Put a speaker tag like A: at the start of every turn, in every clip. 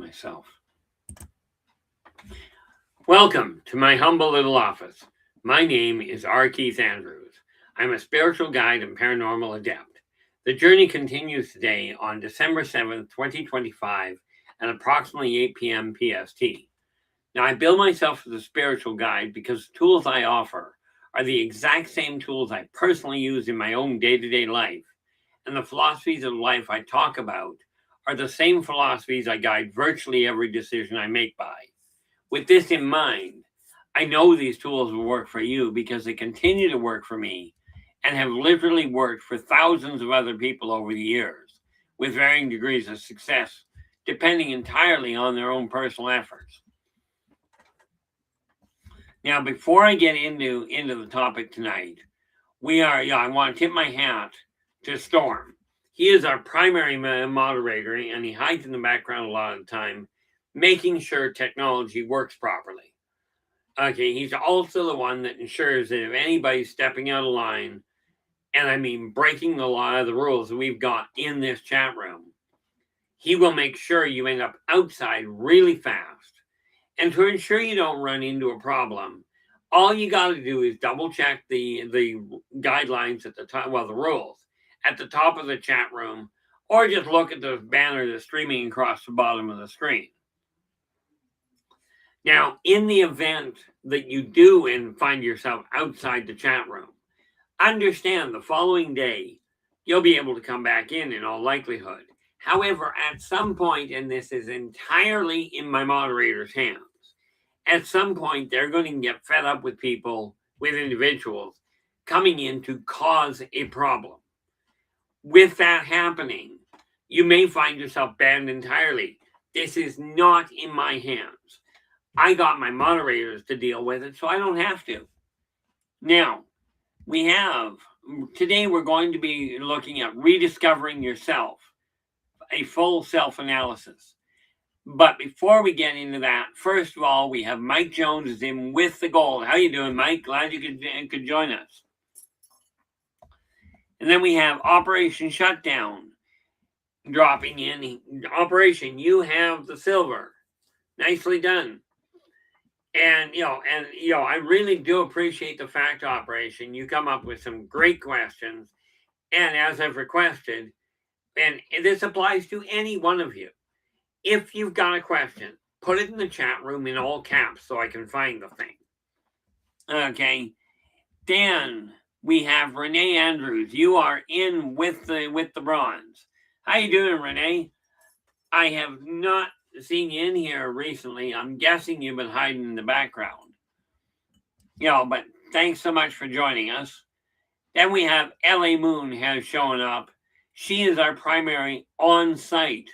A: myself. Welcome to my humble little office. My name is R. Keith Andrews. I'm a spiritual guide and paranormal adept. The journey continues today on December 7th, 2025 at approximately 8 p.m. PST. Now, I bill myself as a spiritual guide because the tools I offer are the exact same tools I personally use in my own day-to-day life, and the philosophies of life I talk about are the same philosophies I guide virtually every decision I make by. With this in mind, I know these tools will work for you because they continue to work for me and have literally worked for thousands of other people over the years with varying degrees of success, depending entirely on their own personal efforts. Now, before I get into the topic tonight, I want to tip my hat to Storm. He is our primary moderator, and he hides in the background a lot of the time, making sure technology works properly. Okay, he's also the one that ensures that if anybody's stepping out of line, and I mean breaking the law of the rules that we've got in this chat room, he will make sure you end up outside really fast. And to ensure you don't run into a problem, all you got to do is double check the guidelines at the top, the rules at the top of the chat room, or just look at the banner that's streaming across the bottom of the screen. Now, in the event that you do and find yourself outside the chat room, understand the following day, you'll be able to come back in all likelihood. However, at some point, and this is entirely in my moderator's hands, at some point, they're going to get fed up with people, with individuals, coming in to cause a problem. With that happening, you may find yourself banned entirely. This is not in my hands. I got my moderators to deal with it, so I don't have to. Now, today we're going to be looking at rediscovering yourself, a full self-analysis. But before we get into that, first of all, we have Mike Jones is in with the gold. How you doing, Mike? Glad you could join us. And then we have Operation Shutdown dropping in. Operation, you have the silver. Nicely done. And I really do appreciate the fact, Operation. You come up with some great questions. And as I've requested, and this applies to any one of you, if you've got a question, put it in the chat room in all caps so I can find the thing. Okay. Then we have Renee Andrews. You are in with the bronze. How you doing, Renee? I have not seen you in here recently. I'm guessing you've been hiding in the background. But thanks so much for joining us. Then we have LA Moon has shown up. She is our primary on-site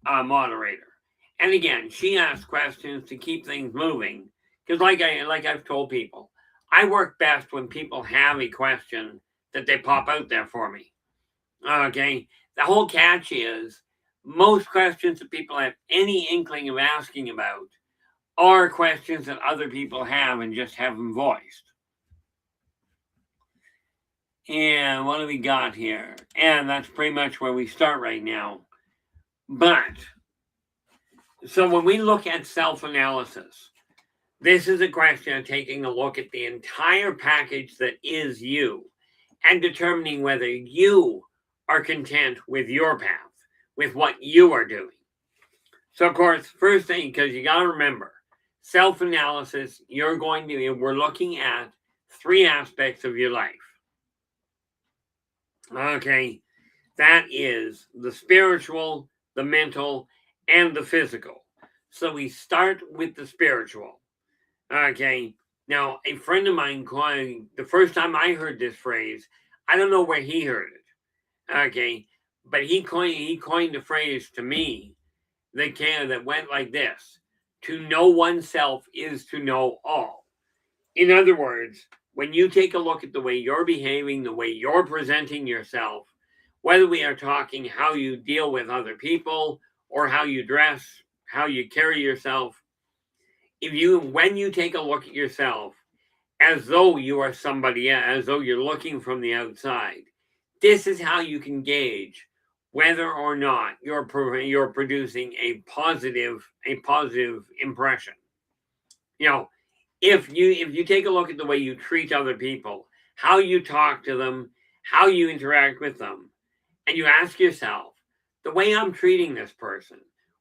A: moderator. And again, she asks questions to keep things moving. Because like I've told people, I work best when people have a question that they pop out there for me. Okay? The whole catch is most questions that people have any inkling of asking about are questions that other people have and just have them voiced. And what do we got here? And that's pretty much where we start right now. But, so when we look at self-analysis, this is a question of taking a look at the entire package that is you and determining whether you are content with your path, with what you are doing. So, of course, first thing, because you got to remember, self-analysis, we're looking at three aspects of your life. Okay, that is the spiritual, the mental, and the physical. So we start with the spiritual. Okay, now a friend of mine the first time I heard this phrase, I don't know where he heard it. Okay, but he coined a phrase to me that went like this: to know oneself is to know all. In other words, when you take a look at the way you're behaving, the way you're presenting yourself, whether we are talking how you deal with other people or how you dress, how you carry yourself, when you take a look at yourself as though you are somebody else, as though you're looking from the outside, this is how you can gauge whether or not you're producing a positive impression. You know, if you take a look at the way you treat other people, how you talk to them, how you interact with them, and you ask yourself, the way I'm treating this person,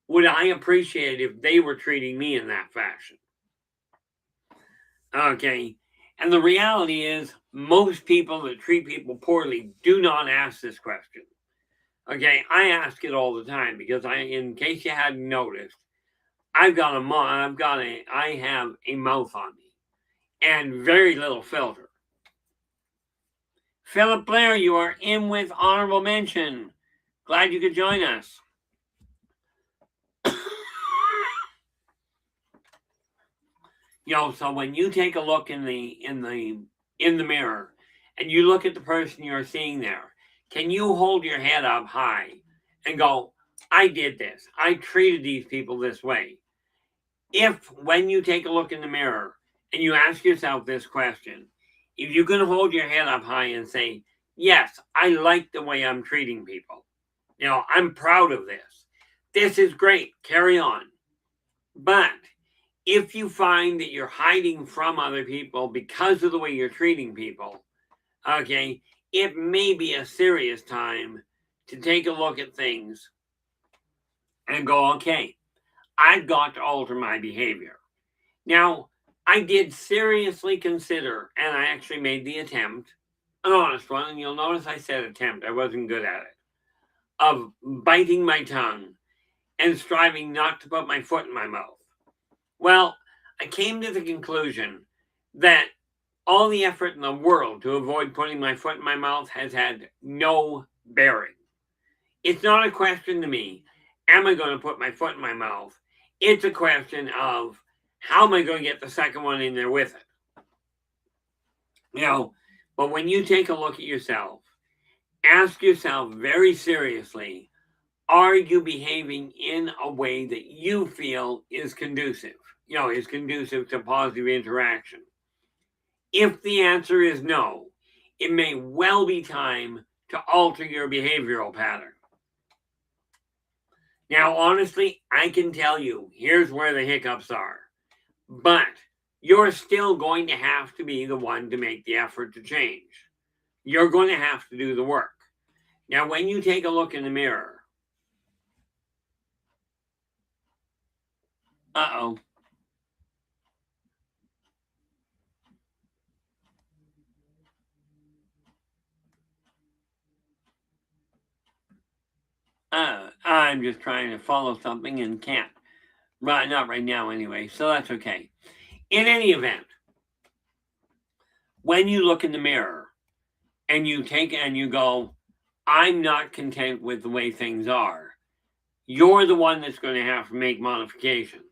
A: would I appreciate if they were treating me in that fashion? Okay. And the reality is, most people that treat people poorly do not ask this question. Okay, I ask it all the time because in case you hadn't noticed, I have a mouth on me and very little filter. Philip Blair, you are in with honorable mention. Glad you could join us. So when you take a look in the mirror and you look at the person you're seeing there, can you hold your head up high and go, I did this. I treated these people this way. If when you take a look in the mirror and you ask yourself this question, if you can hold your head up high and say, yes, I like the way I'm treating people. I'm proud of this. This is great. Carry on. But if you find that you're hiding from other people because of the way you're treating people, okay, it may be a serious time to take a look at things and go, okay, I've got to alter my behavior. Now, I did seriously consider, and I actually made the attempt, an honest one, and you'll notice I said attempt, I wasn't good at it, of biting my tongue and striving not to put my foot in my mouth. Well, I came to the conclusion that all the effort in the world to avoid putting my foot in my mouth has had no bearing. It's not a question to me, am I going to put my foot in my mouth? It's a question of, how am I going to get the second one in there with it? But when you take a look at yourself, ask yourself very seriously, are you behaving in a way that you feel is conducive? Is conducive to positive interaction? If the answer is no, it may well be time to alter your behavioral pattern. Now, honestly, I can tell you, here's where the hiccups are. But you're still going to have to be the one to make the effort to change. You're going to have to do the work. Now, when you take a look in the mirror, uh-oh. I'm just trying to follow something and can't. Right, not right now anyway, so that's okay. In any event, when you look in the mirror and you go, I'm not content with the way things are, you're the one that's going to have to make modifications.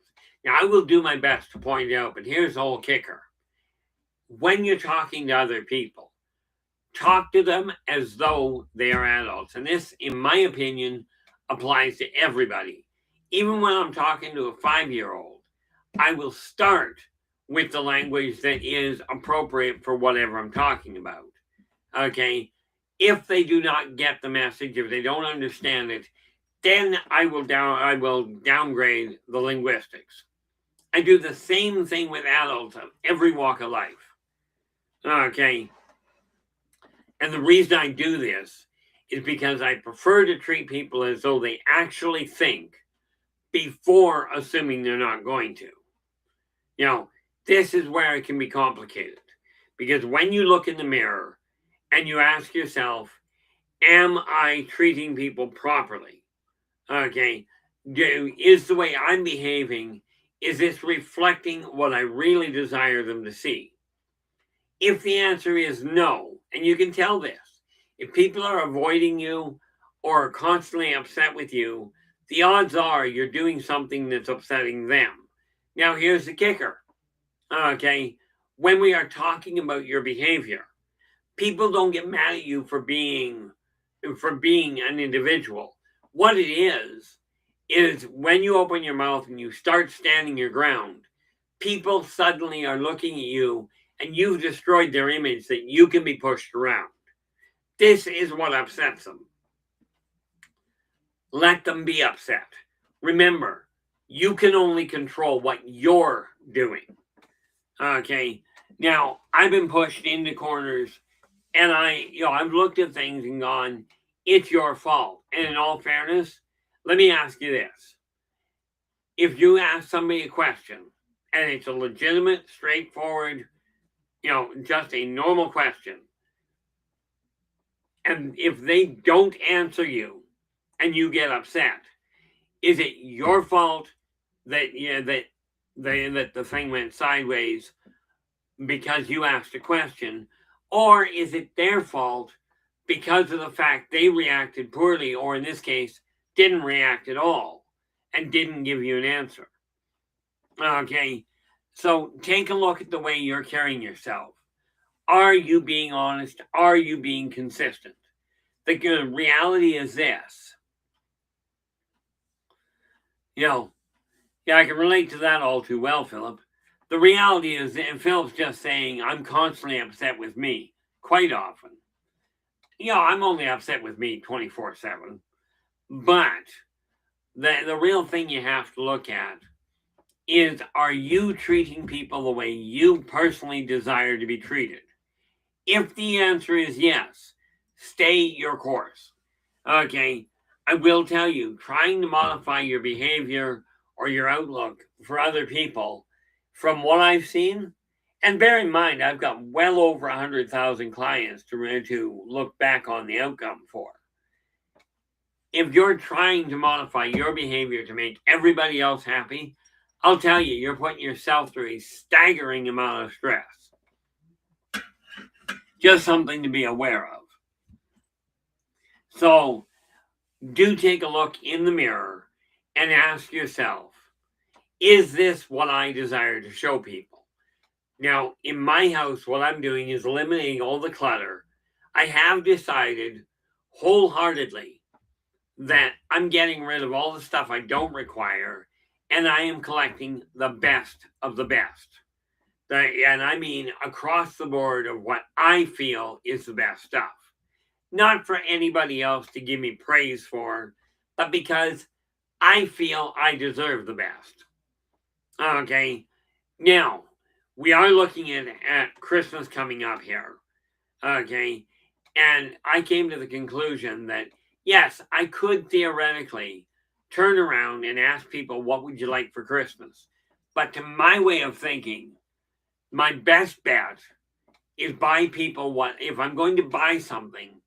A: Now, I will do my best to point it out, but here's the whole kicker. When you're talking to other people, talk to them as though they are adults. And this, in my opinion, applies to everybody. Even when I'm talking to a 5-year-old, I will start with the language that is appropriate for whatever I'm talking about. Okay? If they do not get the message, if they don't understand it, then I will downgrade the linguistics. I do the same thing with adults of every walk of life. Okay? And the reason I do this is because I prefer to treat people as though they actually think before assuming they're not going to. This is where it can be complicated. Because when you look in the mirror and you ask yourself, am I treating people properly? Okay, is the way I'm behaving, is this reflecting what I really desire them to see? If the answer is no, and you can tell this, if people are avoiding you or are constantly upset with you, the odds are you're doing something that's upsetting them. Now, here's the kicker. Okay, when we are talking about your behavior, people don't get mad at you for being an individual. What it is when you open your mouth and you start standing your ground, people suddenly are looking at you and you've destroyed their image that you can be pushed around. This is what upsets them. Let them be upset. Remember, you can only control what you're doing. Okay. Now, I've been pushed into corners and I've looked at things and gone, it's your fault. And in all fairness, let me ask you this. If you ask somebody a question and it's a legitimate, straightforward, just a normal question, and if they don't answer you and you get upset, is it your fault that the thing went sideways because you asked a question, or is it their fault because of the fact they reacted poorly, or in this case, didn't react at all and didn't give you an answer? Okay, so take a look at the way you're carrying yourself. Are you being honest? Are you being consistent? The reality is this. I can relate to that all too well, Philip. The reality is that Philip's just saying, I'm constantly upset with me, quite often. I'm only upset with me 24/7. But the real thing you have to look at is, are you treating people the way you personally desire to be treated? If the answer is yes, stay your course. Okay, I will tell you, trying to modify your behavior or your outlook for other people, from what I've seen, and bear in mind, I've got well over 100,000 clients to look back on the outcome for. If you're trying to modify your behavior to make everybody else happy, I'll tell you, you're putting yourself through a staggering amount of stress. Just something to be aware of. So, do take a look in the mirror and ask yourself, is this what I desire to show people? Now, in my house, what I'm doing is eliminating all the clutter. I have decided wholeheartedly that I'm getting rid of all the stuff I don't require, and I am collecting the best of the best. And I mean across the board of what I feel is the best stuff. Not for anybody else to give me praise for, but because I feel I deserve the best. Okay, now we are looking at Christmas coming up here. Okay, and I came to the conclusion that yes, I could theoretically turn around and ask people, what would you like for Christmas? But to my way of thinking, my best bet is buy people if I'm going to buy something,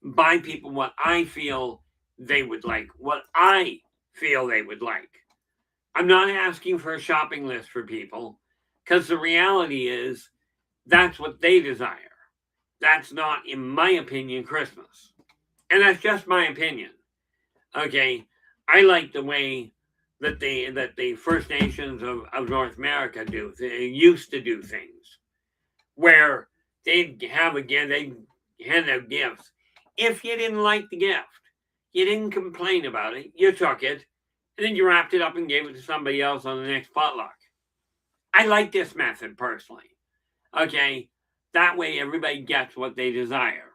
A: buy people what I feel they would like, what I feel they would like. I'm not asking for a shopping list for people, because the reality is that's what they desire. That's not, in my opinion, Christmas. And that's just my opinion. Okay, I like the way that the First Nations of North America they used to do things, where they'd hand out gifts. If you didn't like the gift, you didn't complain about it, you took it, and then you wrapped it up and gave it to somebody else on the next potluck. I like this method personally. Okay, that way everybody gets what they desire.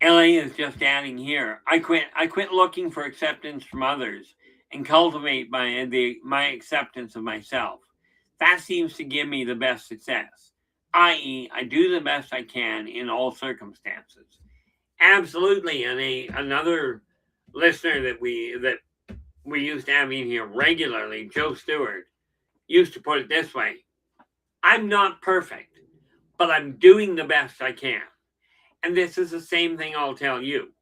A: LA is just adding here. I quit looking for acceptance from others and cultivate my acceptance of myself. That seems to give me the best success, i.e., I do the best I can in all circumstances. Absolutely. And another listener that we used to have in here regularly, Joe Stewart, used to put it this way: I'm not perfect, but I'm doing the best I can. And this is the same thing I'll tell you.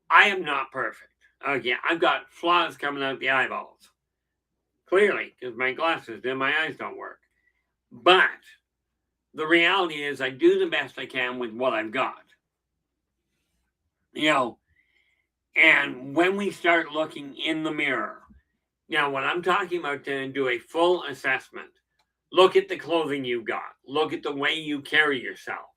A: I am not perfect. Okay, I've got flaws coming out the eyeballs. Clearly, because my glasses and my eyes don't work. But the reality is I do the best I can with what I've got. And when we start looking in the mirror, now when I'm talking about to do a full assessment, look at the clothing you've got. Look at the way you carry yourself.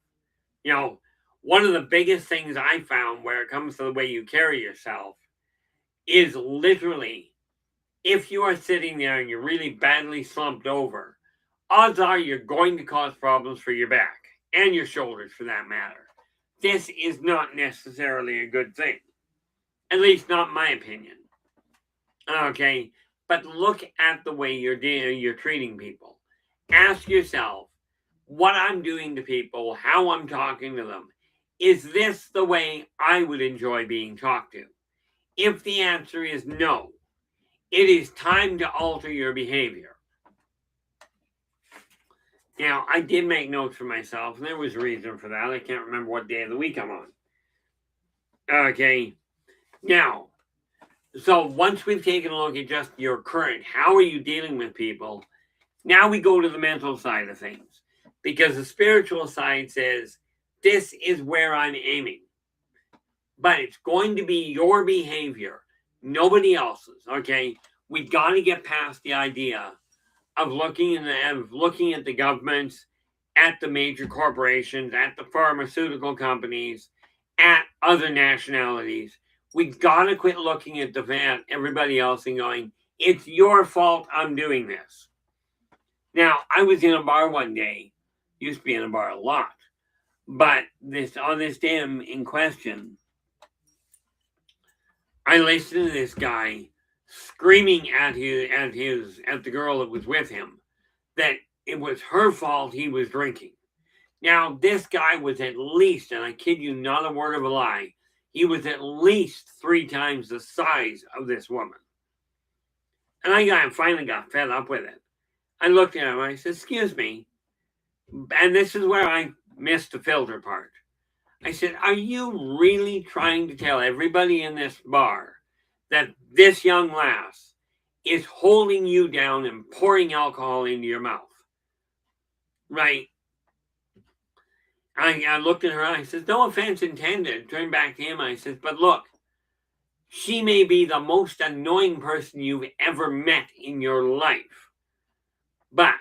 A: One of the biggest things I found where it comes to the way you carry yourself is literally, if you are sitting there and you're really badly slumped over, odds are you're going to cause problems for your back and your shoulders for that matter. This is not necessarily a good thing. At least not my opinion. Okay, but look at the way you're treating people. Ask yourself, what I'm doing to people, how I'm talking to them, is this the way I would enjoy being talked to? If the answer is no, it is time to alter your behavior. Now, I did make notes for myself, and there was a reason for that. I can't remember what day of the week I'm on. Okay, now, so once we've taken a look at just your current, how are you dealing with people? Now we go to the mental side of things, because the spiritual side says, this is where I'm aiming. But it's going to be your behavior, nobody else's, okay? We got to get past the idea of looking at the governments, at the major corporations, at the pharmaceutical companies, at other nationalities. We got to quit looking at everybody else and going, it's your fault I'm doing this. Now, I was in a bar one day, used to be in a bar a lot, but on this day in question, I listened to this guy screaming at the girl that was with him that it was her fault he was drinking. Now, this guy was at least, and I kid you not a word of a lie, he was at least 3 times the size of this woman. And I finally got fed up with it. I looked at him and I said, excuse me. And this is where I missed the filter part. I said, are you really trying to tell everybody in this bar that this young lass is holding you down and pouring alcohol into your mouth? Right? I looked at her and I said, no offense intended. Turned back to him. I said, but look, she may be the most annoying person you've ever met in your life. But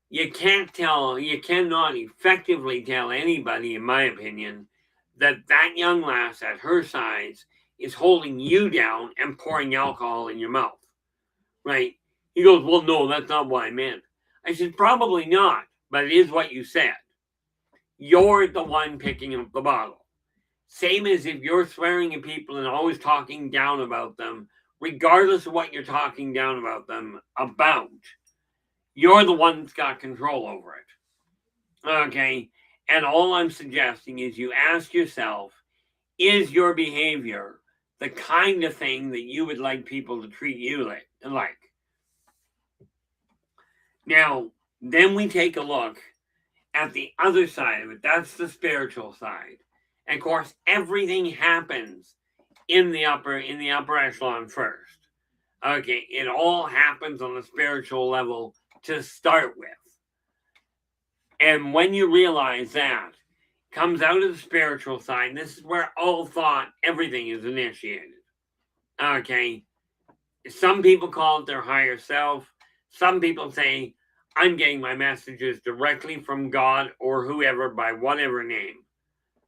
A: you cannot effectively tell anybody, in my opinion, that young lass at her size is holding you down and pouring alcohol in your mouth. Right? He goes, well, no, that's not what I meant. I said, probably not, but it is what you said. You're the one picking up the bottle. Same as if you're swearing at people and always talking down about them, regardless of what you're talking down about them about, you're the one that's got control over it. Okay? And all I'm suggesting is you ask yourself, is your behavior the kind of thing that you would like people to treat you like? Now, then we take a look at the other side of it. That's the spiritual side. And of course, everything happens in the upper echelon first. Okay, it all happens on the spiritual level to start with. And when you realize that, comes out of the spiritual side, this is where all thought, everything is initiated. Okay, some people call it their higher self. Some people say, I'm getting my messages directly from God or whoever by whatever name.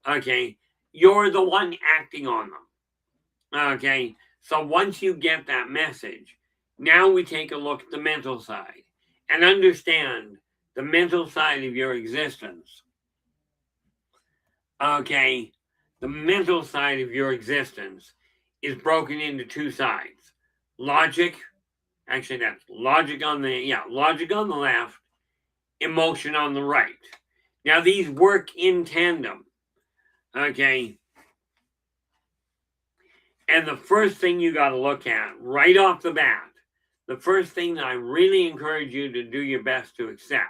A: Okay, you're the one acting on them. Okay, so once you get that message, now we take a look at the mental side and understand the mental side of your existence. Okay, the mental side of your existence is broken into 2 sides. Logic, actually that's logic on the left, emotion on the right. Now these work in tandem. Okay. And the first thing you got to look at right off the bat, the first thing that I really encourage you to do your best to accept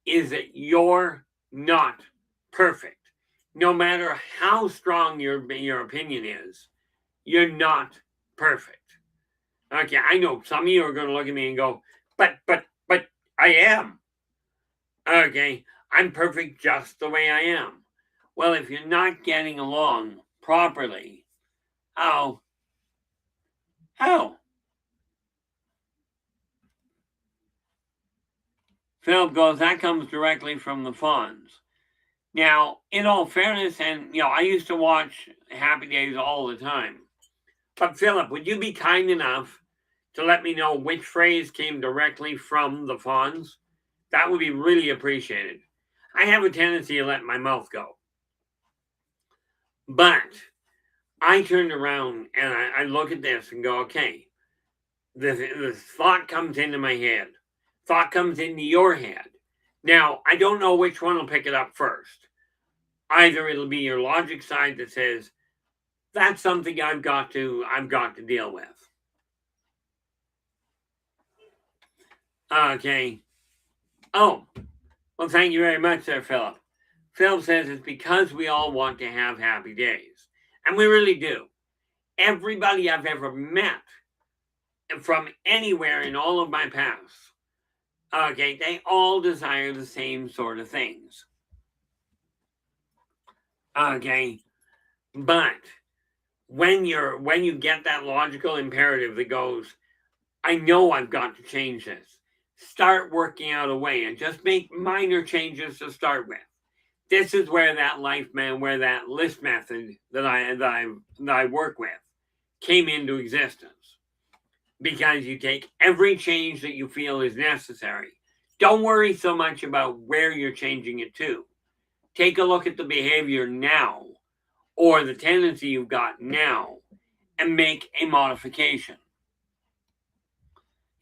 A: is that you're not perfect. No matter how strong your opinion is, you're not perfect. Okay, I know some of you are going to look at me and go, but I am. Okay, I'm perfect just the way I am. Well, if you're not getting along properly, how? Philip goes, that comes directly from the Fonz. Now, in all fairness, and I used to watch Happy Days all the time. But Philip, would you be kind enough to let me know which phrase came directly from the Fonz? That would be really appreciated. I have a tendency to let my mouth go. But I turned around and I look at this and go, okay, this thought comes into my head. Thought comes into your head. Now, I don't know which one will pick it up first. Either it'll be your logic side that says, that's something I've got to deal with. Okay. Oh, well, thank you very much there, Philip. Philip says it's because we all want to have happy days. And we really do. Everybody I've ever met from anywhere in all of my past, okay, they all desire the same sort of things. Okay. But when you get that logical imperative that goes, I know I've got to change this. Start working out a way and just make minor changes to start with. This is where that where that list method that I work with came into existence. Because you take every change that you feel is necessary. Don't worry so much about where you're changing it to. Take a look at the behavior now or the tendency you've got now and make a modification.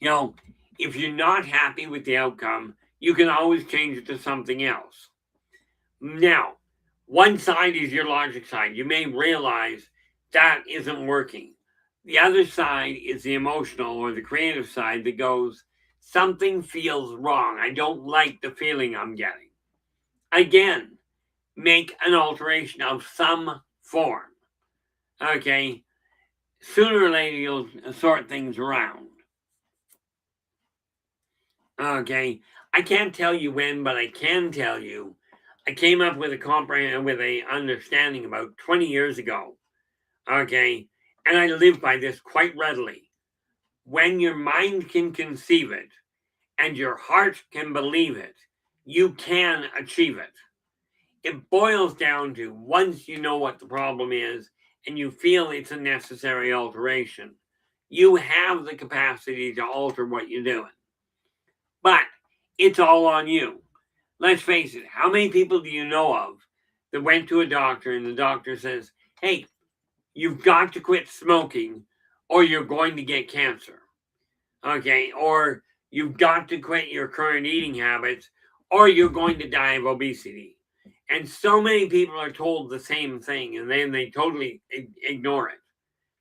A: You know, if you're not happy with the outcome, you can always change it to something else. Now, one side is your logic side. You may realize that isn't working. The other side is the emotional or the creative side that goes, something feels wrong. I don't like the feeling I'm getting. Again, make an alteration of some form. Okay? Sooner or later, you'll sort things around. Okay? I can't tell you when, but I can tell you, I came up with a understanding about 20 years ago. Okay? And I live by this quite readily. When your mind can conceive it and your heart can believe it, you can achieve it. It boils down to once you know what the problem is and you feel it's a necessary alteration, you have the capacity to alter what you're doing. But it's all on you. Let's face it, how many people do you know of that went to a doctor and the doctor says, hey, you've got to quit smoking or you're going to get cancer? Okay, or you've got to quit your current eating habits or you're going to die of obesity. And so many people are told the same thing and then they totally ignore it.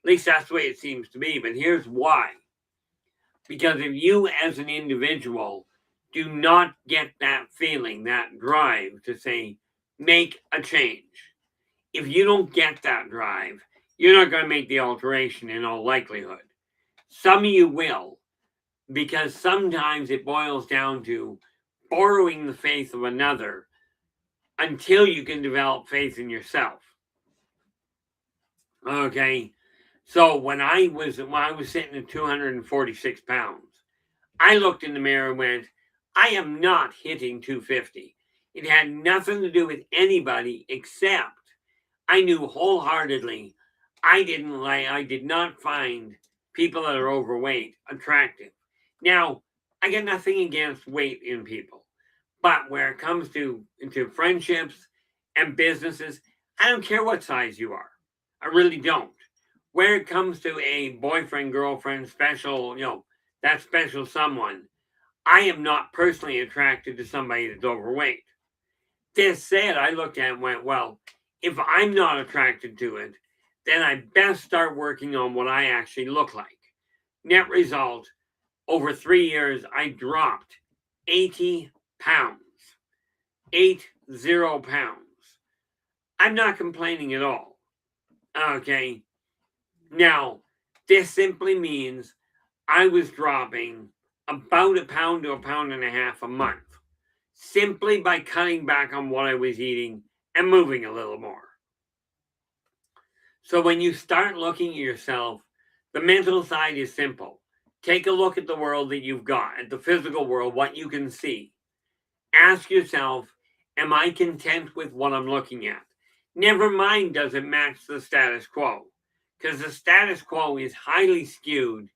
A: At least that's the way it seems to be. But here's why. Because if you as an individual do not get that feeling, that drive to say, make a change. If you don't get that drive, you're not going to make the alteration in all likelihood. Some of you will, because sometimes it boils down to borrowing the faith of another until you can develop faith in yourself. Okay, so when I was sitting at 246 pounds, I looked in the mirror and went, I am not hitting 250. It had nothing to do with anybody except I knew wholeheartedly I did not find people that are overweight attractive. Now, I get nothing against weight in people, but where it comes to friendships and businesses, I don't care what size you are. I really don't. Where it comes to a boyfriend, girlfriend, special, that special someone, I am not personally attracted to somebody that's overweight. This said, I looked at it and went, well, if I'm not attracted to it, then I best start working on what I actually look like. Net result, over 3 years, I dropped 80 pounds. 80 pounds. I'm not complaining at all. Okay. Now, this simply means I was dropping about a pound to a pound and a half a month simply by cutting back on what I was eating and moving a little more. So when you start looking at yourself, the mental side is simple. Take a look at the world that you've got, at the physical world, what you can see. Ask yourself, am I content with what I'm looking at? Never mind, does it match the status quo? Because the status quo is highly skewed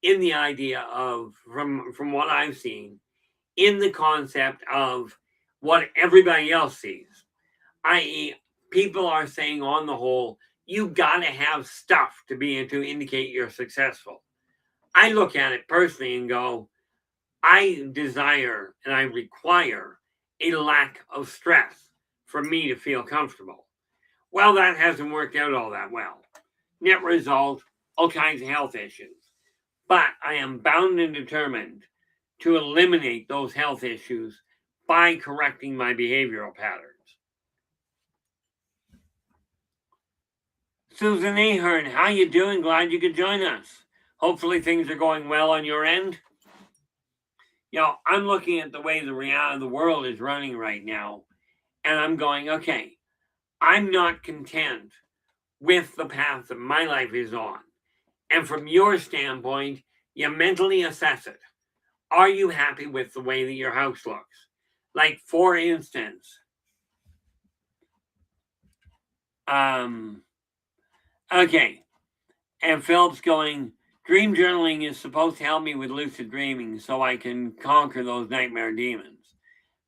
A: in the idea of, from what I've seen, in the concept of what everybody else sees. I.e., people are saying on the whole, You gotta have stuff to be able to indicate you're successful. I look at it personally and go, I desire and I require a lack of stress for me to feel comfortable. Well, that hasn't worked out all that well. Net result, all kinds of health issues. But I am bound and determined to eliminate those health issues by correcting my behavioral patterns. Susan Ahern, how you doing? Glad you could join us. Hopefully things are going well on your end. I'm looking at the way the world is running right now, and I'm going, okay, I'm not content with the path that my life is on. And from your standpoint, you mentally assess it. Are you happy with the way that your house looks? Like, for instance, okay, and Philip's going, dream journaling is supposed to help me with lucid dreaming so I can conquer those nightmare demons.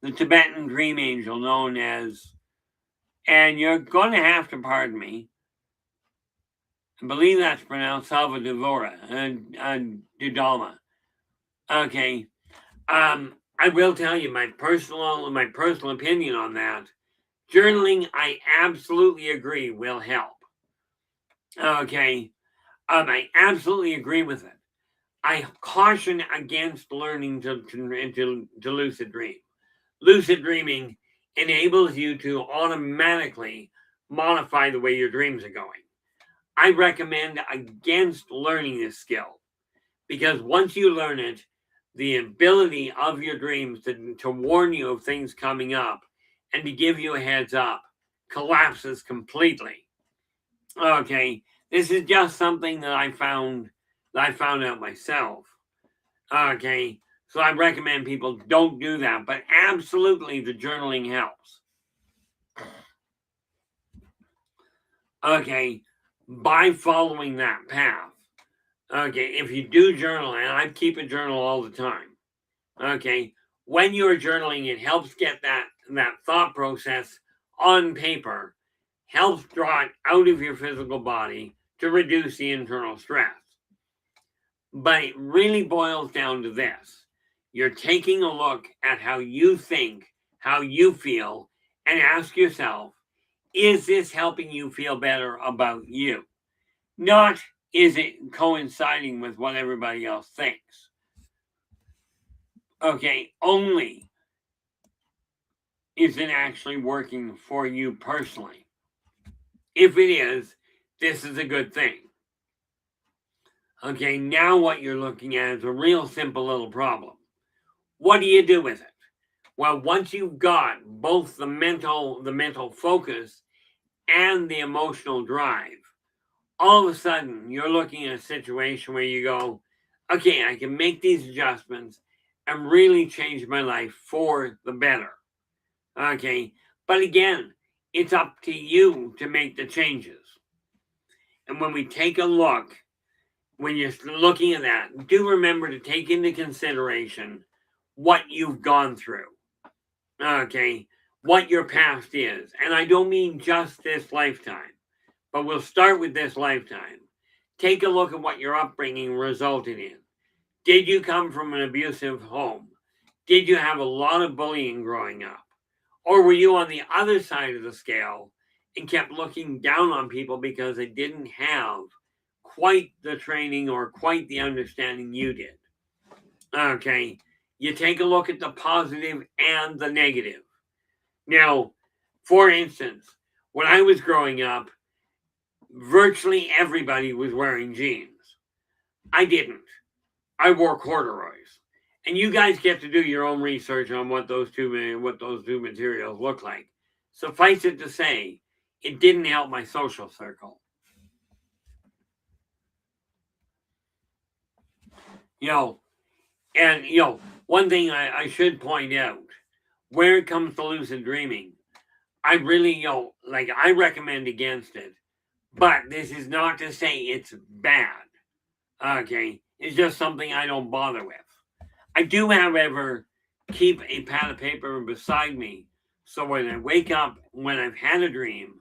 A: The Tibetan dream angel known as, and you're going to have to pardon me, I believe that's pronounced Salvador Dudalma. Okay. I will tell you my personal opinion on that. Journaling, I absolutely agree, will help. Okay. I absolutely agree with it. I caution against learning to lucid dream. Lucid dreaming enables you to automatically modify the way your dreams are going. I recommend against learning this skill because once you learn it, the ability of your dreams to warn you of things coming up and to give you a heads up collapses completely. Okay, this is just something that I found out myself. Okay, so I recommend people don't do that, but absolutely the journaling helps. Okay, by following that path. Okay, if you do journal, and I keep a journal all the time. Okay, when you're journaling, it helps get that thought process on paper, helps draw it out of your physical body to reduce the internal stress. But it really boils down to this. You're taking a look at how you think, how you feel, and ask yourself, is this helping you feel better about you? Not, is it coinciding with what everybody else thinks? Okay, only is it actually working for you personally? If it is, this is a good thing. Okay, now what you're looking at is a real simple little problem. What do you do with it? Well, once you've got both the mental focus and the emotional drive, all of a sudden you're looking at a situation where you go, okay, I can make these adjustments and really change my life for the better. Okay, but again, it's up to you to make the changes. And when we take a look, when you're looking at that, do remember to take into consideration what you've gone through. Okay, what your past is. And I don't mean just this lifetime, but we'll start with this lifetime. Take a look at what your upbringing resulted in. Did you come from an abusive home? Did you have a lot of bullying growing up? Or were you on the other side of the scale and kept looking down on people because they didn't have quite the training or quite the understanding you did? Okay, you take a look at the positive and the negative. Now, for instance, when I was growing up, virtually everybody was wearing jeans. I didn't. I wore corduroys. And you guys get to do your own research on what those two materials look like. Suffice it to say, it didn't help my social circle. One thing I should point out, where it comes to lucid dreaming, I really, I recommend against it. But this is not to say it's bad. Okay, it's just something I don't bother with. I do, however, keep a pad of paper beside me so when I wake up, when I've had a dream,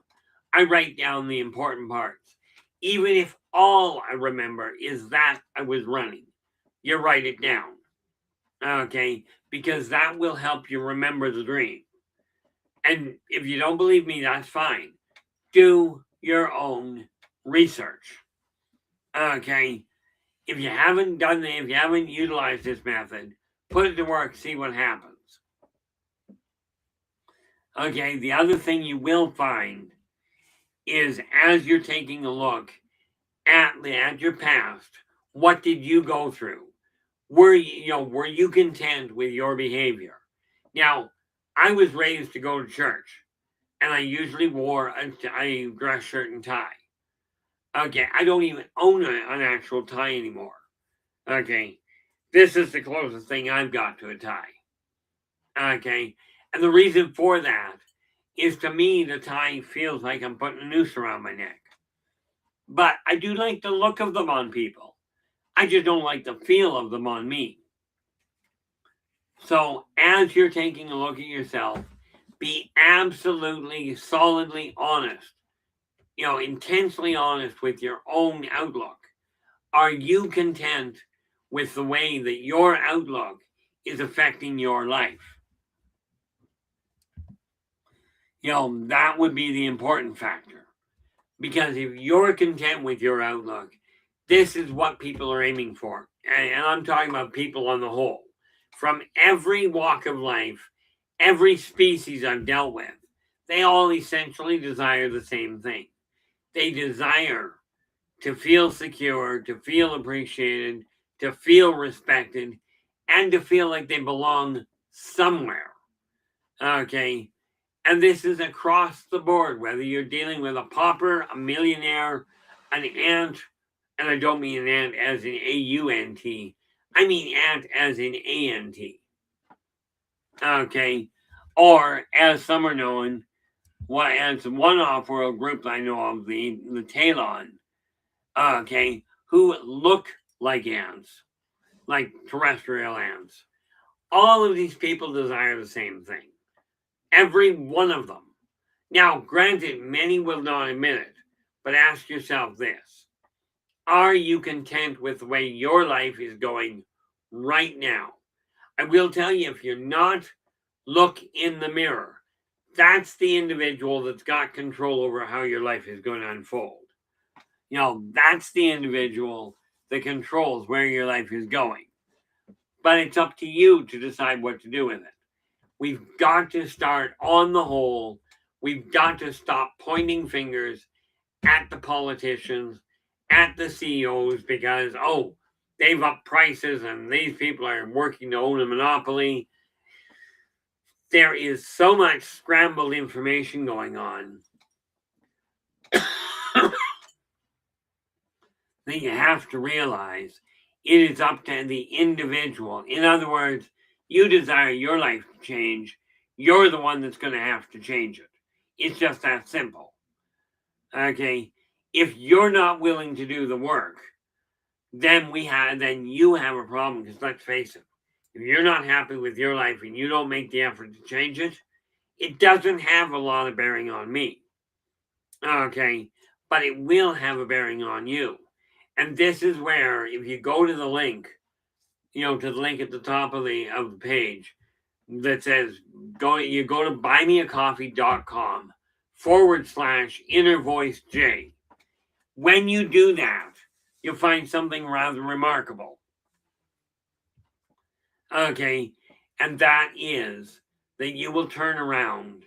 A: I write down the important parts. Even if all I remember is that I was running, you write it down. Okay, because that will help you remember the dream. And if you don't believe me, that's fine. Do your own research. Okay, if you haven't done it, if you haven't utilized this method, put it to work, see what happens. Okay, the other thing you will find is as you're taking a look at your past, what did you go through? Were you content with your behavior? Now, I was raised to go to church, and I usually wore a dress shirt and tie. Okay, I don't even own an actual tie anymore. Okay, this is the closest thing I've got to a tie. Okay, and the reason for that is, to me, the tie feels like I'm putting a noose around my neck. But I do like the look of them on people. I just don't like the feel of them on me. So as you're taking a look at yourself, be absolutely, solidly honest, intensely honest with your own outlook. Are you content with the way that your outlook is affecting your life? That would be the important factor. Because if you're content with your outlook, this is what people are aiming for. And I'm talking about people on the whole. From every walk of life, every species I've dealt with, they all essentially desire the same thing. They desire to feel secure, to feel appreciated, to feel respected, and to feel like they belong somewhere. Okay. And this is across the board, whether you're dealing with a pauper, a millionaire, an ant, and I don't mean an ant as in A-U-N-T, I mean ant as in A-N-T. Okay. Or as some are known, as one off-world group I know of, the Talon, okay, who look like ants, like terrestrial ants. All of these people desire the same thing. Every one of them. Now, granted, many will not admit it, but ask yourself this. Are you content with the way your life is going right now? I will tell you, if you're not, look in the mirror. That's the individual that's got control over how your life is going to unfold. That's the individual that controls where your life is going. But it's up to you to decide what to do with it. We've got to start on the whole. We've got to stop pointing fingers at the politicians, at the CEOs, because, they've upped prices and these people are working to own a monopoly. There is so much scrambled information going on that you have to realize it is up to the individual. In other words, you desire your life to change. You're the one that's going to have to change it. It's just that simple. Okay? If you're not willing to do the work, then you have a problem, because let's face it, if you're not happy with your life and you don't make the effort to change it, it doesn't have a lot of bearing on me. Okay? But it will have a bearing on you. And this is where, if you go to the link, to the link at the top of the page that says, you go to buymeacoffee.com/innervoiceJ. When you do that, you'll find something rather remarkable. Okay, and that is that you will turn around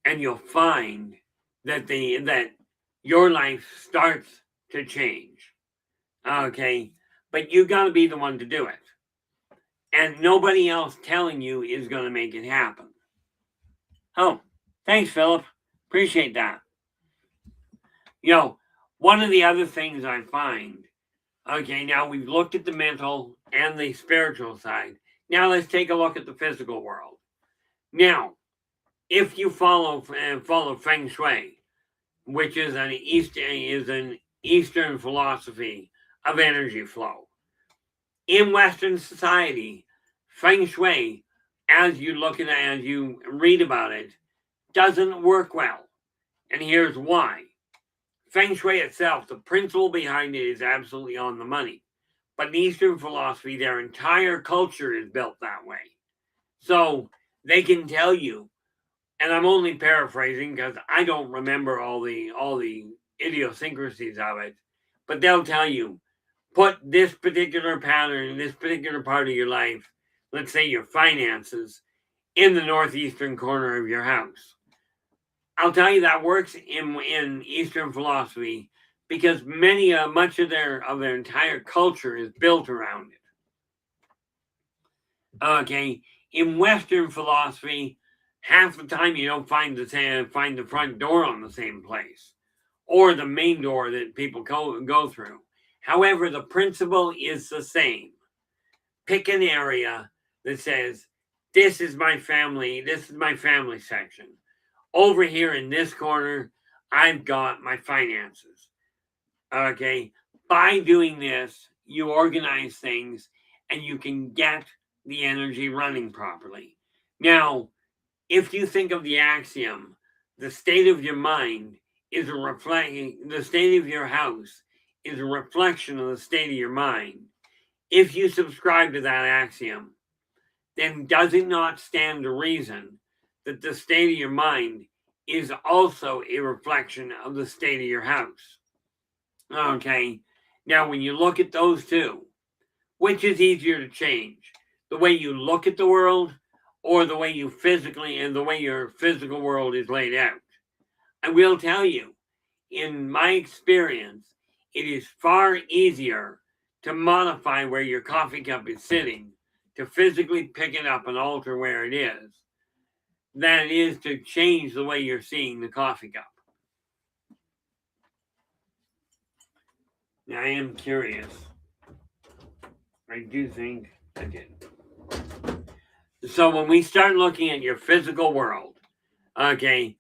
A: and you'll find that your life starts to change. Okay, but you got to be the one to do it. And nobody else telling you is going to make it happen. Oh, thanks, Philip. Appreciate that. One of the other things I find, okay, now we've looked at the mental and the spiritual side. Now let's take a look at the physical world. Now, if you follow Feng Shui, which is an Eastern philosophy of energy flow, in Western society, Feng Shui, as you look at it, as you read about it, doesn't work well. And here's why. Feng Shui itself, the principle behind it is absolutely on the money. But in Eastern philosophy, their entire culture is built that way. So they can tell you, and I'm only paraphrasing because I don't remember all the idiosyncrasies of it, but they'll tell you, put this particular pattern in this particular part of your life, let's say your finances, in the northeastern corner of your house. I'll tell you that works in Eastern philosophy because much of their entire culture is built around it. Okay, in Western philosophy, half the time you don't find the front door on the same place, or the main door that people go through. However, the principle is the same. Pick an area that says, "This is my family. This is my family section. Over here in this corner, I've got my finances." Okay, by doing this, you organize things, and you can get the energy running properly. Now, if you think of the axiom, the state of your mind is the state of your house is a reflection of the state of your mind. If you subscribe to that axiom, then does it not stand to reason that the state of your mind is also a reflection of the state of your house? Okay, now when you look at those two, which is easier to change? The way you look at the world or the way you physically and the way your physical world is laid out? I will tell you, in my experience, it is far easier to modify where your coffee cup is sitting, to physically pick it up and alter where it is, than it is to change the way you're seeing the coffee cup. Now, I am curious. I do think I did. So when we start looking at your physical world, okay,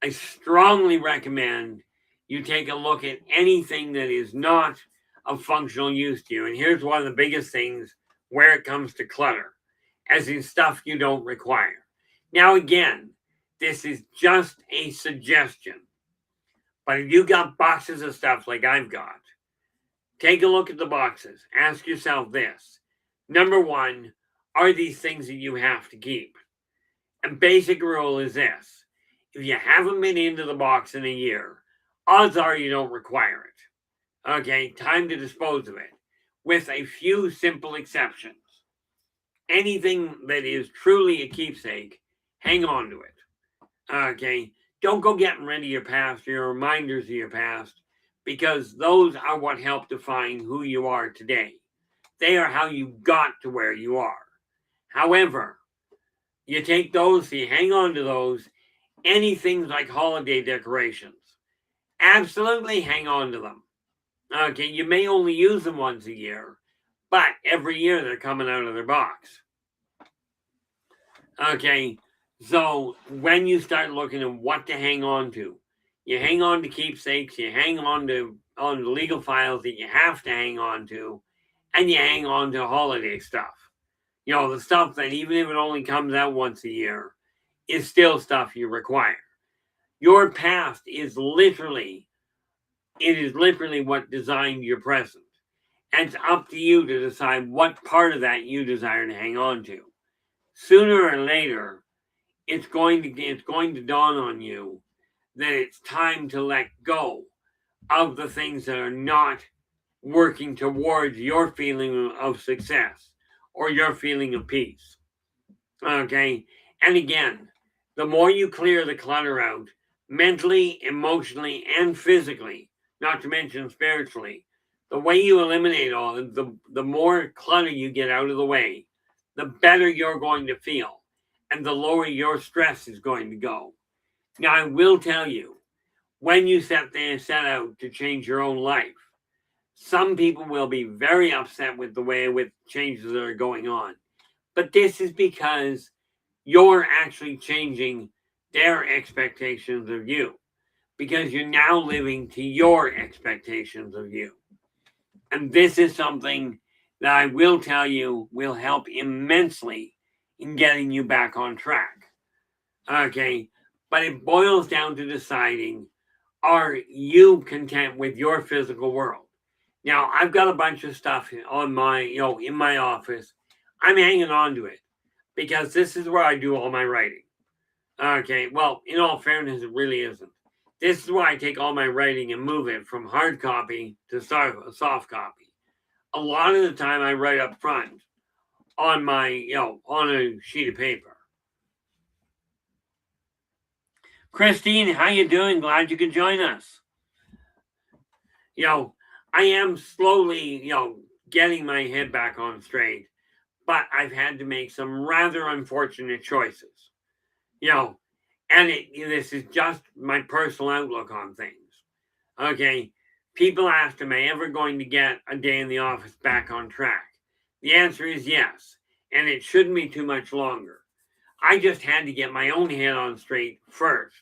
A: I strongly recommend you take a look at anything that is not of functional use to you. And here's one of the biggest things where it comes to clutter, as in stuff you don't require. Now, again, this is just a suggestion. But if you got boxes of stuff like I've got, take a look at the boxes. Ask yourself this. Number one, are these things that you have to keep? And basic rule is this. If you haven't been into the box in a year, odds are you don't require it. Okay, time to dispose of it, with a few simple exceptions. Anything that is truly a keepsake, hang on to it. Okay, don't go getting rid of your past, your reminders of your past, because those are what help define who you are today. They are how you got to where you are. However, you take those, you hang on to those, anything like holiday decorations, absolutely hang on to them. Okay, you may only use them once a year, but every year they're coming out of their box. Okay, so when you start looking at what to hang on to, you hang on to keepsakes, you hang on to legal files that you have to hang on to, and you hang on to holiday stuff. You know, the stuff that even if it only comes out once a year, is still stuff you require. Your past is literally what designed your present. And it's up to you to decide what part of that you desire to hang on to. Sooner or later, it's going to dawn on you that it's time to let go of the things that are not working towards your feeling of success or your feeling of peace. Okay? And again, the more you clear the clutter out, mentally, emotionally, and physically, not to mention spiritually, the way you eliminate all, the more clutter you get out of the way, the better you're going to feel, and the lower your stress is going to go. Now, I will tell you, when you set out to change your own life, some people will be very upset with changes that are going on. But this is because you're actually changing their expectations of you, because you're now living to your expectations of you. And this is something that I will tell you will help immensely in getting you back on track. Okay, but it boils down to deciding, are you content with your physical world? Now, I've got a bunch of stuff on my, in my office. I'm hanging on to it because this is where I do all my writing. Okay, well, in all fairness, it really isn't. This is where I take all my writing and move it from hard copy to soft copy. A lot of the time, I write up front on my, on a sheet of paper. Christine, how you doing? Glad you could join us. I am slowly, getting my head back on straight, but I've had to make some rather unfortunate choices, and this is just my personal outlook on things. Okay, people asked, am I ever going to get a day in the office back on track? The answer is yes, and it shouldn't be too much longer. I just had to get my own head on straight first.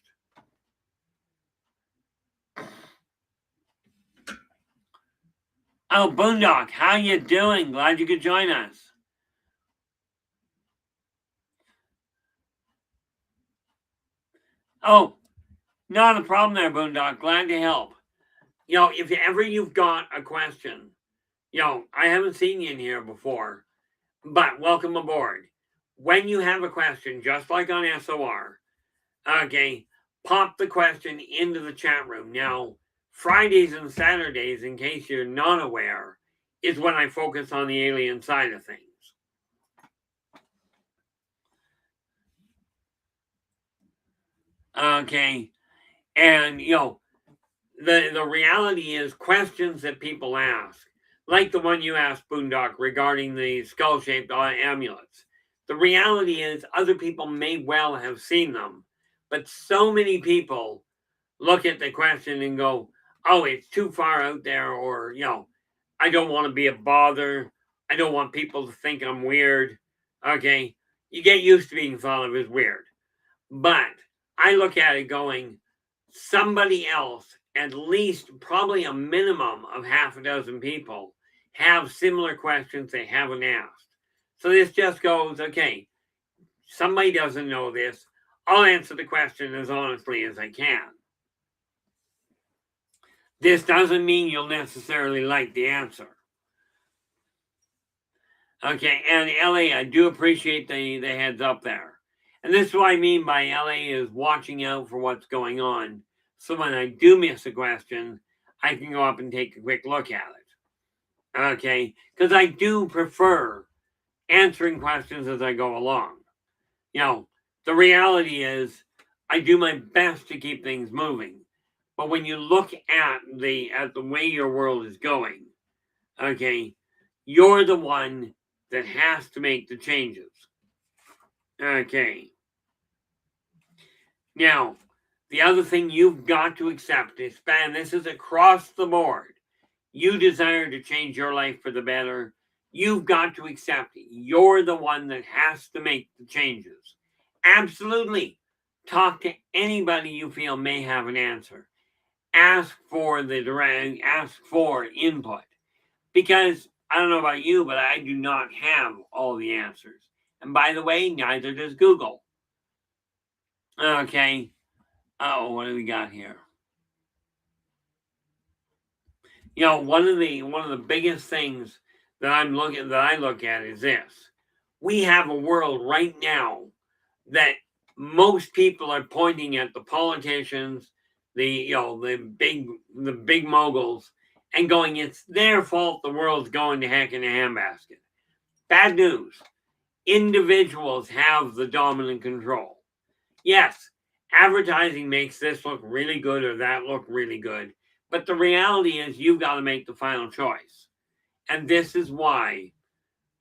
A: Oh, Boondock, how you doing? Glad you could join us. Oh, not a problem there, Boondock. Glad to help. If ever you've got a question, I haven't seen you in here before, but welcome aboard. When you have a question, just like on SOR, okay, pop the question into the chat room. Now, Fridays and Saturdays, in case you're not aware, is when I focus on the alien side of things. Okay, and the reality is questions that people ask, like the one you asked, Boondock, regarding the skull-shaped amulets. The reality is other people may well have seen them, but so many people look at the question and go, oh, it's too far out there, or, I don't want to be a bother. I don't want people to think I'm weird. Okay, you get used to being thought of as weird. But I look at it going, somebody else, at least probably a minimum of half a dozen people, have similar questions they haven't asked. So this just goes, okay, somebody doesn't know this. I'll answer the question as honestly as I can. This doesn't mean you'll necessarily like the answer. Okay, and LA, I do appreciate the heads up there. And this is what I mean by LA is watching out for what's going on. So when I do miss a question, I can go up and take a quick look at it. Okay, because I do prefer answering questions as I go along. The reality is I do my best to keep things moving. But when you look at the way your world is going, okay, you're the one that has to make the changes. Okay. Now, the other thing you've got to accept is, and this is across the board, you desire to change your life for the better, you've got to accept you're the one that has to make the changes. Absolutely. Talk to anybody you feel may have an answer. Ask for input. Because I don't know about you, but I do not have all the answers. And by the way, neither does Google. Okay. Oh, what do we got here? One of the biggest things that I look at is this. We have a world right now that most people are pointing at the politicians, the big moguls, and going, it's their fault the world's going to heck in a handbasket. Bad news. Individuals have the dominant control. Yes, advertising makes this look really good or that look really good, but the reality is you've got to make the final choice. And this is why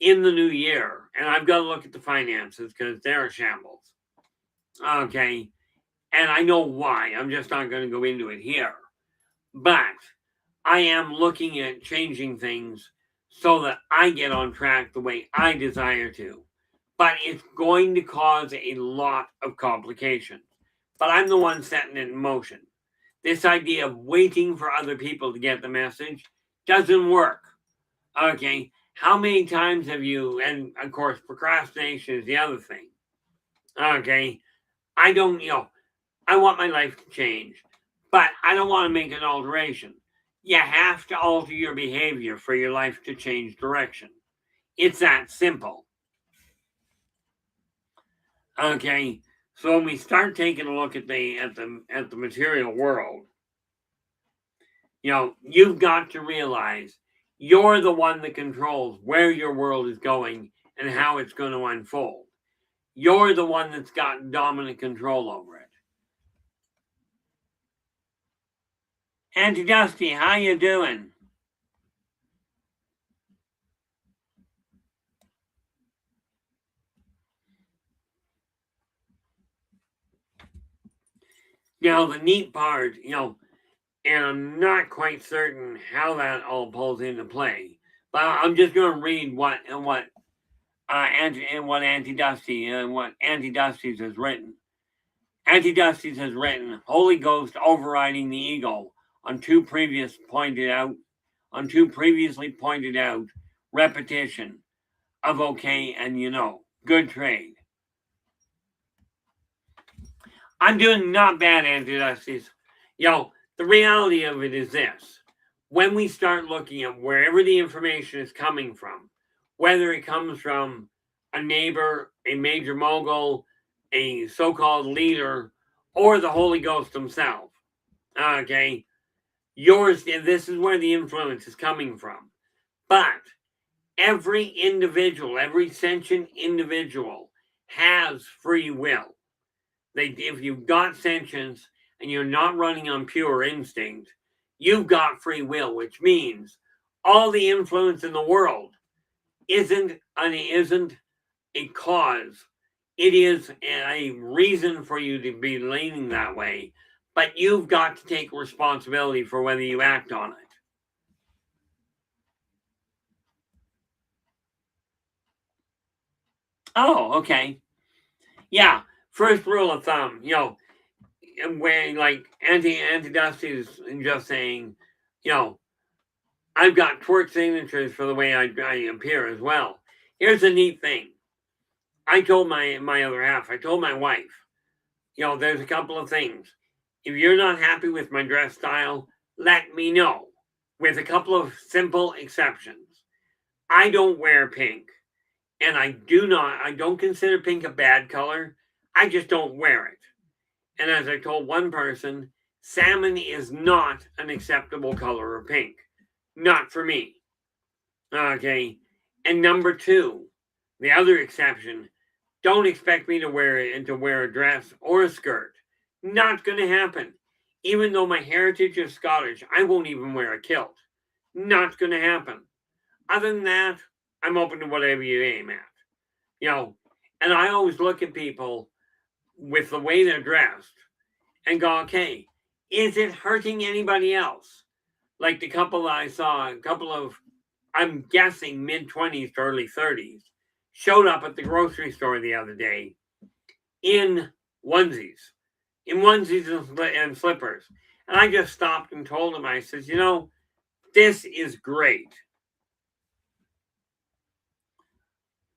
A: in the new year, and I've got to look at the finances because they're a shambles. Okay, and I know why. I'm just not going to go into it here. But I am looking at changing things so that I get on track the way I desire to. But it's going to cause a lot of complications. But I'm the one setting it in motion. This idea of waiting for other people to get the message doesn't work. Okay, how many times have you, and of course, procrastination is the other thing. Okay, I don't, I want my life to change, But I don't want to make an alteration. You have to alter your behavior for your life to change direction. It's that simple. Okay, so when we start taking a look at the material world, you've got to realize you're the one that controls where your world is going and how it's going to unfold. You're the one that's got dominant control over it. Auntie Dusty, how you doing? The neat part, and I'm not quite certain how that all pulls into play, but I'm just going to read what Auntie Dusty has written. Auntie Dusty's has written Holy Ghost overriding the ego on two previously pointed out repetition of okay and good trade. I'm doing not bad, Auntie Dusty's. The reality of it is this. When we start looking at wherever the information is coming from, whether it comes from a neighbor, a major mogul, a so-called leader, or the Holy Ghost himself, okay, this is where the influence is coming from. But every individual, every sentient individual has free will. If you've got sentience and you're not running on pure instinct, you've got free will, which means all the influence in the world isn't a cause. It is a reason for you to be leaning that way, but you've got to take responsibility for whether you act on it. Oh, okay. Yeah. First rule of thumb, when like Auntie Dusty is just saying, I've got twerk signatures for the way I appear as well. Here's a neat thing. I told my other half, I told my wife, there's a couple of things. If you're not happy with my dress style, let me know. With a couple of simple exceptions. I don't wear pink. And I don't consider pink a bad color. I just don't wear it. And as I told one person, salmon is not an acceptable color of pink. Not for me. Okay. And number two, the other exception, don't expect me to wear a dress or a skirt. Not going to happen. Even though my heritage is Scottish, I won't even wear a kilt. Not going to happen. Other than that, I'm open to whatever you aim at. And I always look at people with the way they're dressed and go, okay, is it hurting anybody else? Like the couple I saw, I'm guessing mid-20s to early 30s, showed up at the grocery store the other day in onesies and slippers. And I just stopped and told them, I said, this is great.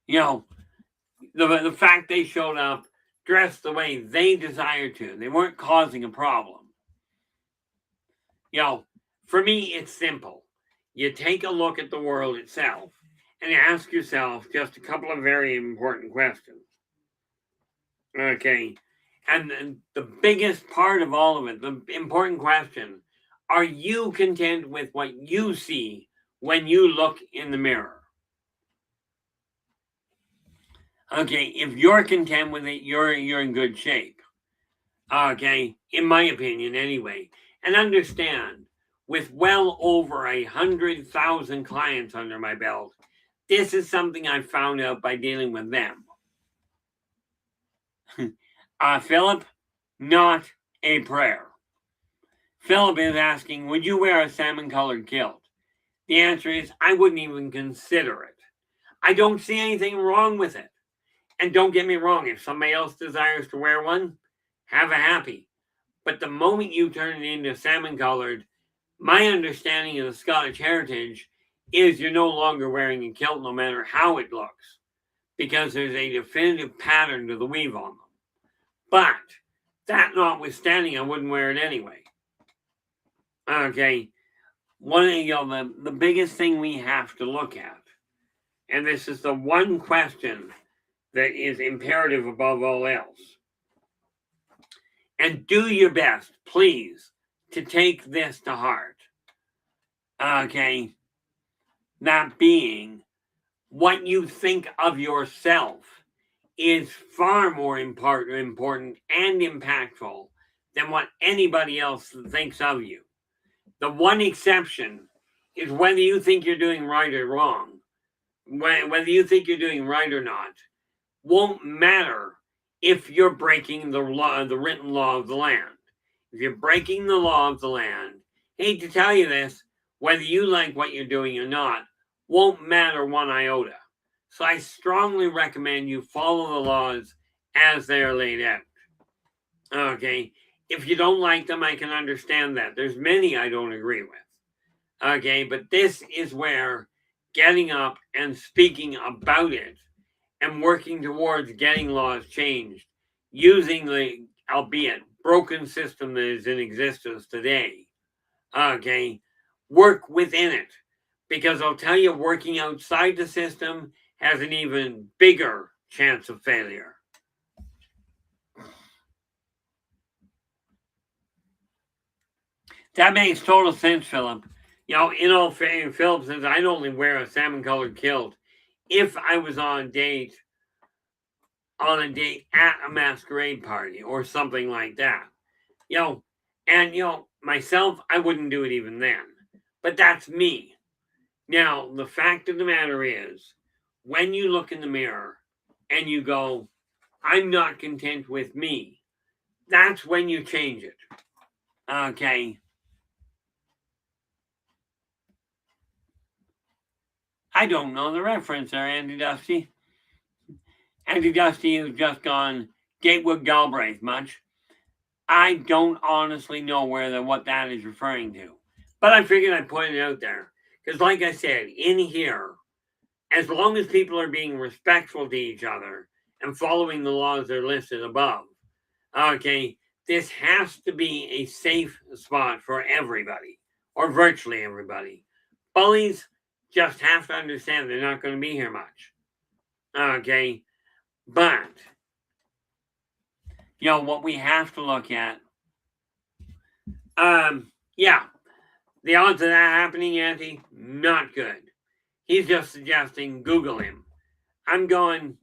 A: The fact they showed up dressed the way they desired to. They weren't causing a problem. For me, it's simple. You take a look at the world itself and ask yourself just a couple of very important questions. Okay. And the biggest part of all of it, the important question, are you content with what you see when you look in the mirror? Okay, if you're content with it, you're in good shape. Okay, in my opinion, anyway. And understand, with well over 100,000 clients under my belt, this is something I found out by dealing with them. Philip, not a prayer. Philip is asking, would you wear a salmon-colored kilt? The answer is, I wouldn't even consider it. I don't see anything wrong with it. And don't get me wrong, if somebody else desires to wear one, have a happy. But the moment you turn it into salmon-colored, my understanding of the Scottish heritage is you're no longer wearing a kilt no matter how it looks, because there's a definitive pattern to the weave on them. But that notwithstanding, I wouldn't wear it anyway. Okay, one of the biggest thing we have to look at, and this is the one question that is imperative above all else. And do your best, please, to take this to heart. Okay, that being, what you think of yourself is far more important and impactful than what anybody else thinks of you. The one exception is whether you think you're doing right or wrong. Whether you think you're doing right or not won't matter if you're breaking the law, the written law of the land. If you're breaking the law of the land, hate to tell you this, whether you like what you're doing or not, won't matter one iota. So I strongly recommend you follow the laws as they are laid out. Okay, if you don't like them, I can understand that. There's many I don't agree with. Okay, but this is where getting up and speaking about it and working towards getting laws changed using the, albeit broken system that is in existence today, okay, work within it. Because I'll tell you, working outside the system has an even bigger chance of failure. That makes total sense, Philip. You know, in all fairness, Philip says I'd only wear a salmon-colored kilt if I was on a date at a masquerade party or something like that. You know, and myself, I wouldn't do it even then. But that's me. Now, the fact of the matter is, when you look in the mirror and you go, I'm not content with me, that's when you change it. Okay. I don't know the reference there, Andy Dusty. Andy Dusty has just gone Gatewood Galbraith much. I don't honestly know what that is referring to. But I figured I'd point it out there. Because like I said, in here, as long as people are being respectful to each other and following the laws that are listed above, okay, this has to be a safe spot for everybody, or virtually everybody. Bullies just have to understand they're not going to be here much. Okay, but, what we have to look at, yeah, the odds of that happening, Auntie, not good. He's just suggesting Google him. I'm going,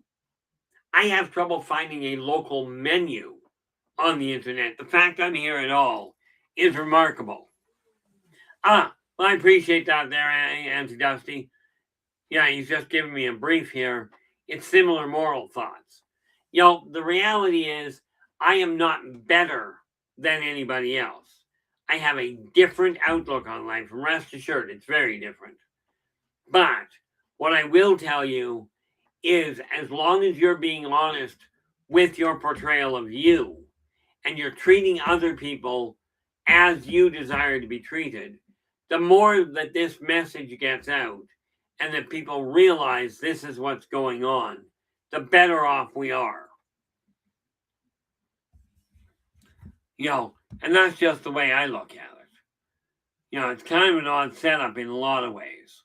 A: I have trouble finding a local menu on the internet. The fact I'm here at all is remarkable. Well, I appreciate that there, Auntie Dusty. Yeah, he's just giving me a brief here. It's similar moral thoughts. The reality is, I am not better than anybody else. I have a different outlook on life, and rest assured, it's very different. But what I will tell you is, as long as you're being honest with your portrayal of you, and you're treating other people as you desire to be treated, the more that this message gets out and that people realize this is what's going on, the better off we are. And that's just the way I look at it. It's kind of an odd setup in a lot of ways.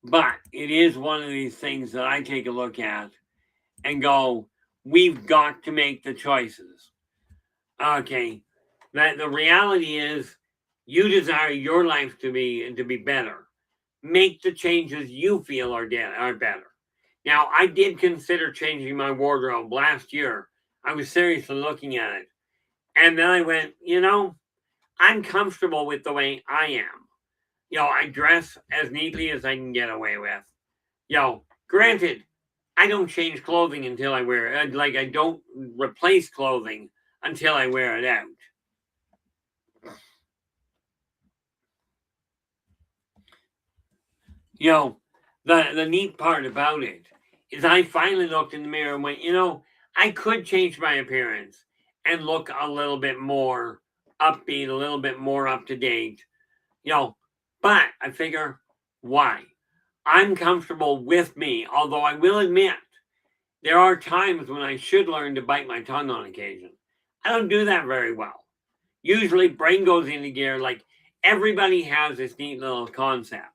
A: But it is one of these things that I take a look at and go, we've got to make the choices. Okay. That the reality is, you desire your life to be better. Make the changes you feel are better. Now, I did consider changing my wardrobe last year. I was seriously looking at it. And then I went, I'm comfortable with the way I am. I dress as neatly as I can get away with. Granted, I don't change clothing until I wear it. Like, I don't replace clothing until I wear it out. The neat part about it is I finally looked in the mirror and went, I could change my appearance and look a little bit more upbeat, a little bit more up to date, but I figure, why? I'm comfortable with me, although I will admit there are times when I should learn to bite my tongue on occasion. I don't do that very well. Usually brain goes into gear like, everybody has this neat little concept.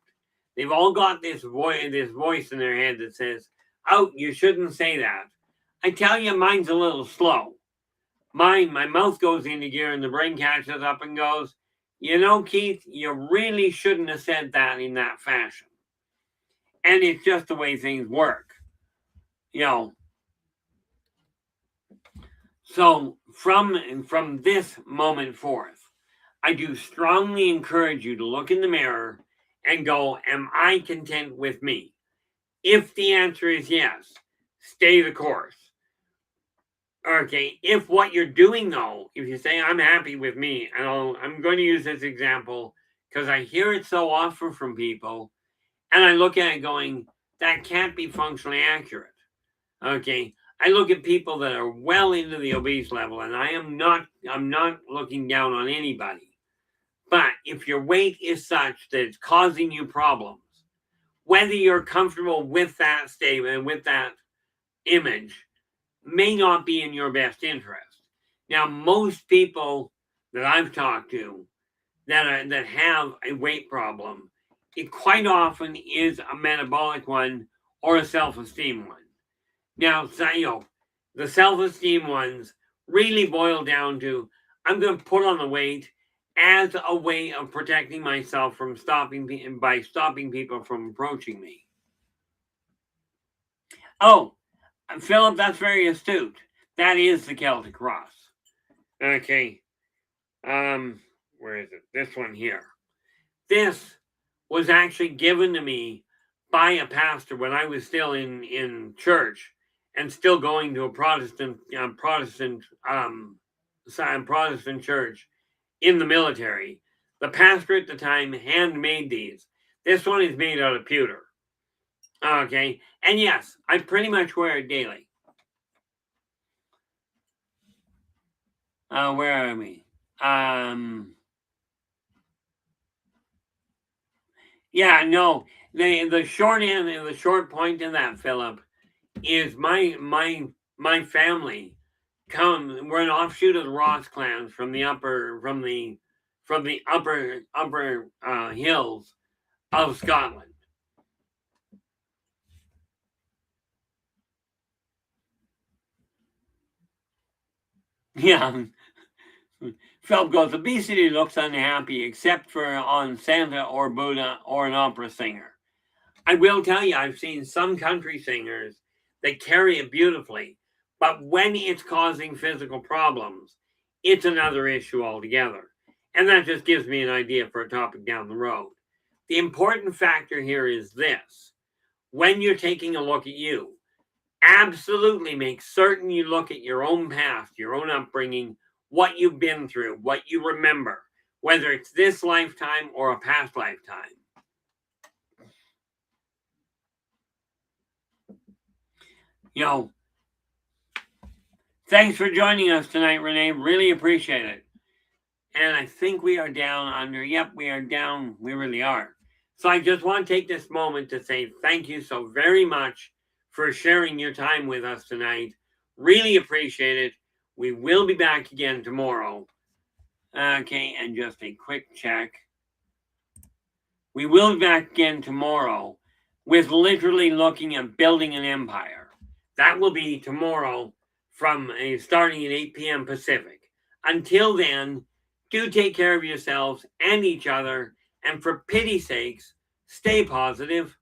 A: They've all got this voice in their head that says, "Oh, you shouldn't say that." I tell you, mine's a little slow. My mouth goes into gear and the brain catches up and goes, "You know, Keith, you really shouldn't have said that in that fashion." And it's just the way things work. You know, so from this moment forth, I do strongly encourage you to look in the mirror and go, "Am I content with me?" If the answer is yes, stay the course. Okay, if what you're doing though, if you say, "I'm happy with me," and I'm going to use this example because I hear it so often from people, and I look at it going, that can't be functionally accurate. Okay, I look at people that are well into the obese level, and I'm not looking down on anybody. But if your weight is such that it's causing you problems, whether you're comfortable with that statement, with that image, may not be in your best interest. Now, most people that I've talked to that have a weight problem, it quite often is a metabolic one or a self-esteem one. Now, the self-esteem ones really boil down to, I'm going to put on the weight as a way of protecting myself from stopping people from approaching me. Oh, Philip, that's very astute. That is the Celtic cross. Okay. Where is it? This one here. This was actually given to me by a pastor when I was still in church and still going to a Protestant church in the military. The pastor at the time handmade these. This one is made out of pewter. Okay, and yes, I pretty much wear it daily. Where are we? Yeah, no. The short end and the short point in that, Philip, is my family we're an offshoot of the Ross clans from the upper hills of Scotland. Yeah. Philip goes, obesity looks unhappy except for on Santa or Buddha or an opera singer. I will tell you, I've seen some country singers that carry it beautifully, but when it's causing physical problems, it's another issue altogether. And that just gives me an idea for a topic down the road. The important factor here is this. When you're taking a look at you, absolutely make certain you look at your own past, your own upbringing, what you've been through, what you remember, whether it's this lifetime or a past lifetime. Thanks for joining us tonight, Renee. Really appreciate it. And I think we are down under. Yep, we are down. We really are. So I just want to take this moment to say thank you so very much for sharing your time with us tonight. Really appreciate it. We will be back again tomorrow. Okay, and just a quick check. We will be back again tomorrow with literally looking at building an empire. That will be tomorrow from starting at 8 p.m. Pacific. Until then, do take care of yourselves and each other, and for pity's sakes, stay positive.